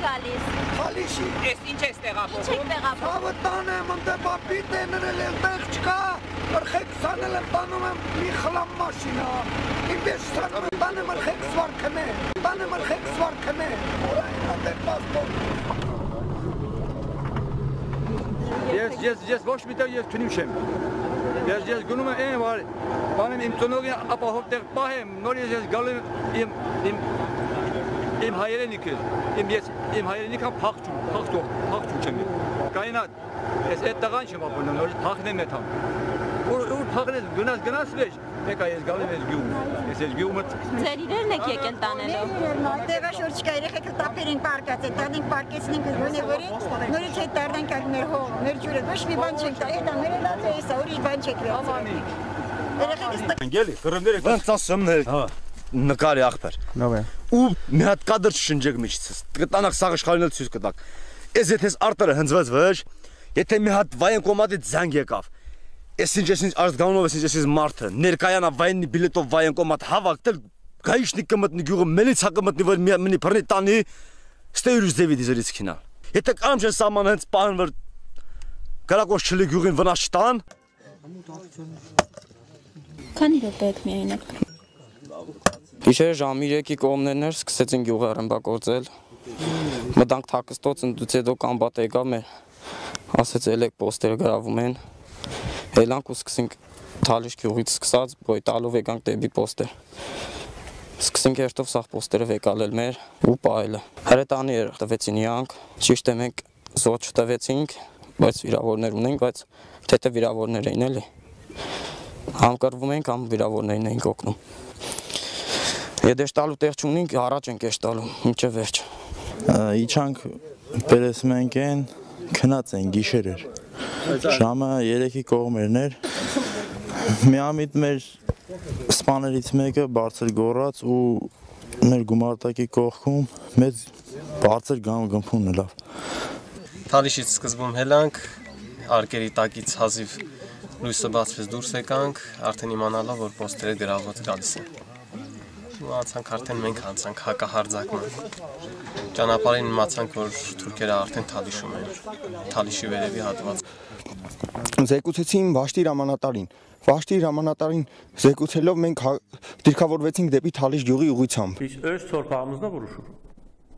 գալիս։ Խալիշի։ Ես ինչ ես տեղափոխում։ Ինչ եք տեղափոխում։ Ցավը տանեմ, ընդ պապի տենել եմ, տեղ չկա։ Արխեք սանել եմ, տանում եմ մի խլամ մաշինա։ Իմ ես սանում եմ, տանեմ արխեք սվարքնե։ Տանեմ արխեք սվարքնե։ Որային ատեր պասպորտ։ Ես ոչ միտեղ ես թունիմ չեմ։ Ես գնում եմ այն վար, բանեմ իմ ծնողին ապահով տեղ պահեմ, նոր ես գալու եմ իմ հայրենիքը, իմ հայրենիքը փախչում չեմ։ Կայնատ, ես այդ տղան չեմ ապնում, նոր փախնեմ էթամ։ Ուր փախնես, գնաս վեջ, եկա ես գալու եմ ես գյուղում, ես գյուղումը։ Ձեր իրերն եք եկել տանելով։ Տեղա շուրջ կա երեխեքը տապերին պարկած է, տանենք պարկեցնենք գոնևորի, նորից հետ տարնենք ալ մեր հող, մեր ջուրը, ոչ մի բան չենք տա, հետա մեր լաց է հեսա, ուրիշ բան չեք վերցրել։ Երեխեքս Գելի, խրմները Ոնց ասում ներ։ Նկարի ախպեր։ Նով է։ Ու մի հատ կադր շնջեք միջից։ Կտանակ սաղ իշխանել ցույց կտակ։ Ես եթե արտերը հնձված վեճ, եթե մի հատ վայեն կոմատից զանգ եկավ։ Ես ինչ արձգանունով ես մարդը, ներկայանա վայենի բիլետով վայեն կոմատ հավաքել, գայիշնի կմտնի գյուղը, մելիցա կմտնի որ մի բռնի տանի, ստե ուրիշ ձևի դիզերից քինալ։ Եթե կամ չեն սաման հենց պահեն որ գարակոս չլի գյուղին վնաս չտան։ Քանի րոպե եք միայնակ։ Գիշերը ժամի 3-ի կողմներն էր, սկսեցին գյուղը ռմբակոծել։ Մտանք թաքստոց, ընդուց հետո կամբատ եկավ մեր, ասեց ելեք պոստերը գրավում են։ Ելանք ու սկսենք Թալիշ գյուղից սկսած, բոյտալով եկանք դեպի պոստեր։ Սկսենք երթով սաղ պոստերը վեկալել մեր ու պահելը։ Հրետանի էր տվեցին իրանք, ճիշտ է մենք զոհ չտվեցինք, բայց վիրավորներ ունենք, բայց թեթև վիրավորներ էին էլի։ Համ կռվում ենք, համ վիրավորներին էինք օգնում։ Եթե շտալու տեղ չունենք, առաջ ենք եշտալու, մինչև վերջ։ Իջանք պերեսմենք են, քնած են գիշեր էր։ Ժամը 3-ի կողմերն էր։ Միամիտ մեր սպաներից մեկը բարձր գոռաց ու մեր գումարտակի կողքում մեծ բարձր գմփուն լավ։ Թալիշից սկզբում հելանք, արկերի տակից հազիվ լույսը բացվեց դուրս եկանք, արդեն իմանալով որ պոստերը գրաված գալիս են։ Ու անցանք արդեն մենք անցանք հակահարձակման։ Ճանապարհին իմացանք որ թուրքերը արդեն Թալիշում են, Թալիշի վերևի հատված։ Զեկուցեցին Վաշտի հրամանատարին։ Վաշտի հրամանատարին զեկուցելով մենք դիրքավորվեցինք դեպի Թալիշ գյուղի ուղղությամբ։ Biz öz torpağımızda vuruşuruq.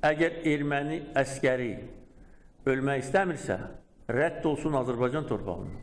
Əgər erməni əskəri ölmək istəmirsə, rədd olsun Azərbaycan torpağından.